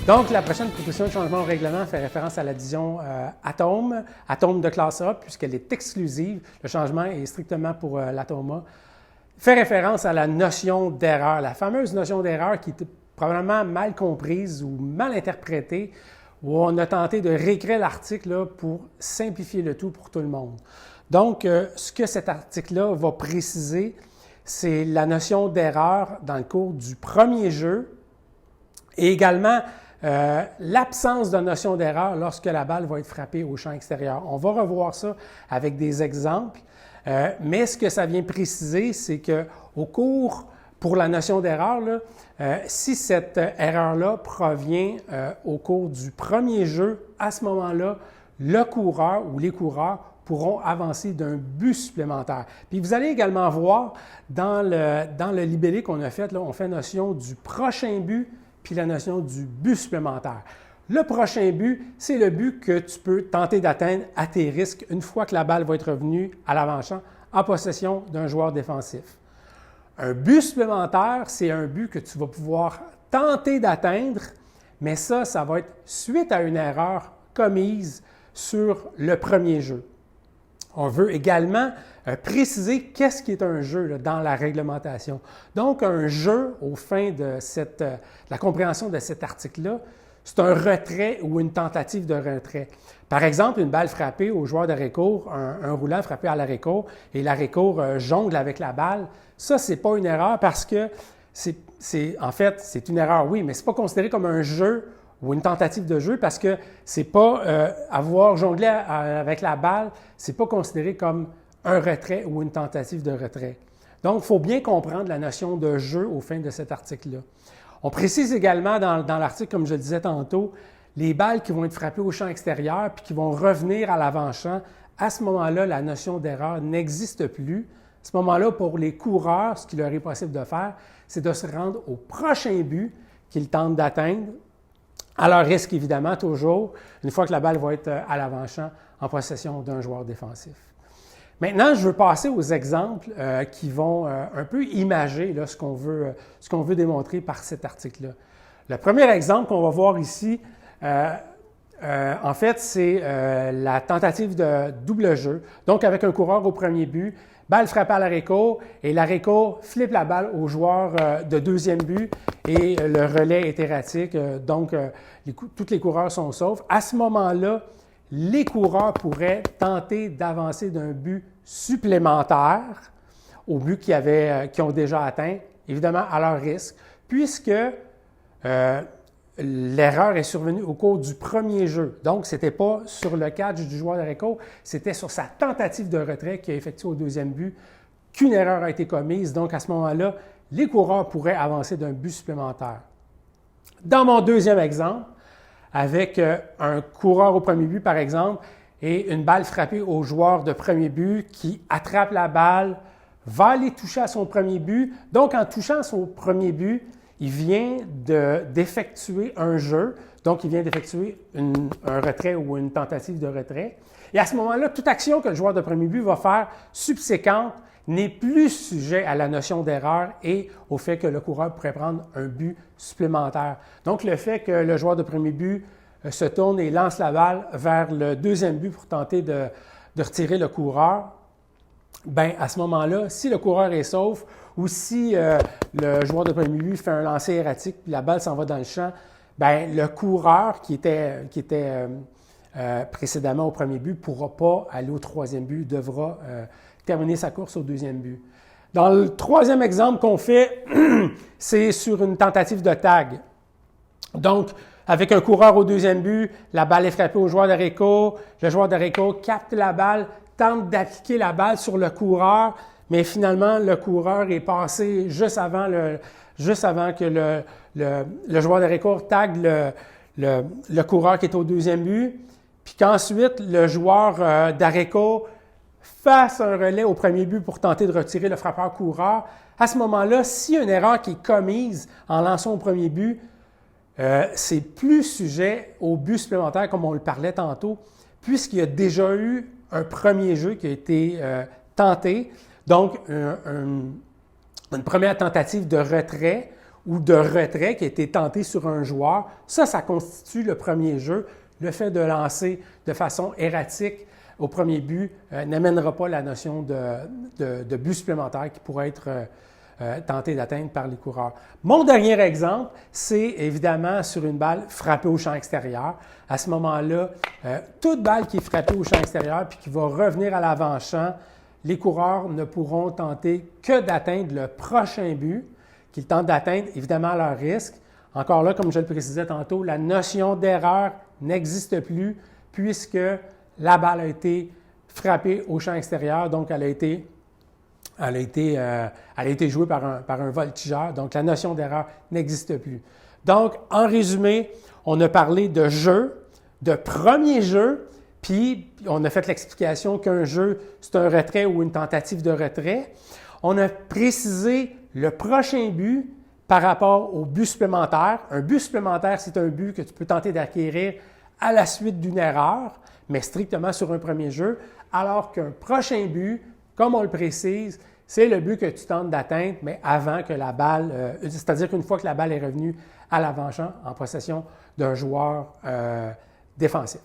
Donc, la prochaine proposition de changement au règlement fait référence à la division atome de classe A, puisqu'elle est exclusive. Le changement est strictement pour l'atome A. Fait référence à la notion d'erreur, la fameuse notion d'erreur qui est probablement mal comprise ou mal interprétée, où on a tenté de réécrire l'article pour simplifier le tout pour tout le monde. Donc, ce que cet article-là va préciser, c'est la notion d'erreur dans le cours du premier jeu et également l'absence de notion d'erreur lorsque la balle va être frappée au champ extérieur. On va revoir ça avec des exemples, mais ce que ça vient préciser, c'est qu'au cours, pour la notion d'erreur, si cette erreur-là provient au cours du premier jeu, à ce moment-là, le coureur ou les coureurs pourront avancer d'un but supplémentaire. Puis vous allez également voir dans le libellé qu'on a fait, là, on fait notion du prochain but puis la notion du but supplémentaire. Le prochain but, c'est le but que tu peux tenter d'atteindre à tes risques une fois que la balle va être revenue à l'avant-champ en possession d'un joueur défensif. Un but supplémentaire, c'est un but que tu vas pouvoir tenter d'atteindre, mais ça va être suite à une erreur commise sur le premier jeu. On veut également préciser qu'est-ce qui est un jeu là, dans la réglementation. Donc, un jeu, au fin de la compréhension de cet article-là, c'est un retrait ou une tentative de retrait. Par exemple, une balle frappée au joueur d'arrêt-court, un roulant frappé à l'arrêt-court, et l'arrêt-court jongle avec la balle, ça, ce n'est pas une erreur parce que en fait, c'est une erreur, oui, mais ce n'est pas considéré comme un jeu ou une tentative de jeu parce que c'est pas avoir jonglé avec la balle, c'est pas considéré comme un retrait ou une tentative de retrait. Donc, il faut bien comprendre la notion de jeu au fin de cet article-là. On précise également dans l'article, comme je le disais tantôt, les balles qui vont être frappées au champ extérieur puis qui vont revenir à l'avant-champ. À ce moment-là, la notion d'erreur n'existe plus. À ce moment-là, pour les coureurs, ce qu'il leur est possible de faire, c'est de se rendre au prochain but qu'ils tentent d'atteindre, à leur risque évidemment, toujours, une fois que la balle va être à l'avant-champ en possession d'un joueur défensif. Maintenant, je veux passer aux exemples qui vont un peu imager là, ce qu'on veut démontrer par cet article-là. Le premier exemple qu'on va voir ici, en fait, c'est la tentative de double jeu. Donc, avec un coureur au premier but, balle frappée à l'arrêt-court et l'arrêt-court flippe la balle au joueur de deuxième but et le relais est erratique. Donc, tous les coureurs sont saufs. À ce moment-là, les coureurs pourraient tenter d'avancer d'un but supplémentaire au but qu'ils ont déjà atteint, évidemment à leur risque, puisque l'erreur est survenue au cours du premier jeu. Donc, ce n'était pas sur le catch du joueur d'arrêt-court, c'était sur sa tentative de retrait qu'il a effectué au deuxième but qu'une erreur a été commise. Donc, à ce moment-là, les coureurs pourraient avancer d'un but supplémentaire. Dans mon deuxième exemple, avec un coureur au premier but, par exemple, et une balle frappée au joueur de premier but qui attrape la balle, va aller toucher à son premier but. Donc, en touchant à son premier but, il vient d'effectuer un jeu, donc il vient d'effectuer un retrait ou une tentative de retrait. Et à ce moment-là, toute action que le joueur de premier but va faire subséquente n'est plus sujet à la notion d'erreur et au fait que le coureur pourrait prendre un but supplémentaire. Donc, le fait que le joueur de premier but se tourne et lance la balle vers le deuxième but pour tenter de retirer le coureur, bien, à ce moment-là, si le coureur est sauf ou si le joueur de premier but fait un lancer erratique puis la balle s'en va dans le champ, bien, le coureur qui était précédemment au premier but ne pourra pas aller au troisième but, devra terminer sa course au deuxième but. Dans le troisième exemple qu'on fait, c'est sur une tentative de tag. Donc, avec un coureur au deuxième but, la balle est frappée au joueur d'arrêt-court, le joueur d'arrêt-court capte la balle, tente d'appliquer la balle sur le coureur, mais finalement, le coureur est passé juste avant que le joueur d'arrêt-court tague le coureur qui est au deuxième but, puis qu'ensuite, le joueur d'arrêt-court fasse un relais au premier but pour tenter de retirer le frappeur-coureur. À ce moment-là, s'il y a une erreur qui est commise en lançant au premier but, c'est plus sujet au but supplémentaire comme on le parlait tantôt, puisqu'il y a déjà eu un premier jeu qui a été tenté, donc une première tentative de retrait ou de retrait qui a été tenté sur un joueur, ça constitue le premier jeu. Le fait de lancer de façon erratique au premier but n'amènera pas la notion de but supplémentaire qui pourrait être tenté d'atteindre par les coureurs. Mon dernier exemple, c'est évidemment sur une balle frappée au champ extérieur. À ce moment-là, toute balle qui est frappée au champ extérieur puis qui va revenir à l'avant-champ, les coureurs ne pourront tenter que d'atteindre le prochain but qu'ils tentent d'atteindre, évidemment à leur risque. Encore là, comme je le précisais tantôt, la notion d'erreur n'existe plus puisque la balle a été frappée au champ extérieur, donc elle a été jouée par un voltigeur, donc la notion d'erreur n'existe plus. Donc, en résumé, on a parlé de jeu, de premier jeu, puis on a fait l'explication qu'un jeu, c'est un retrait ou une tentative de retrait. On a précisé le prochain but par rapport au but supplémentaire. Un but supplémentaire, c'est un but que tu peux tenter d'acquérir à la suite d'une erreur, mais strictement sur un premier jeu, alors qu'un prochain but, comme on le précise, c'est le but que tu tentes d'atteindre, mais avant que la balle, c'est-à-dire qu'une fois que la balle est revenue à l'avant-champ en possession d'un joueur défensif.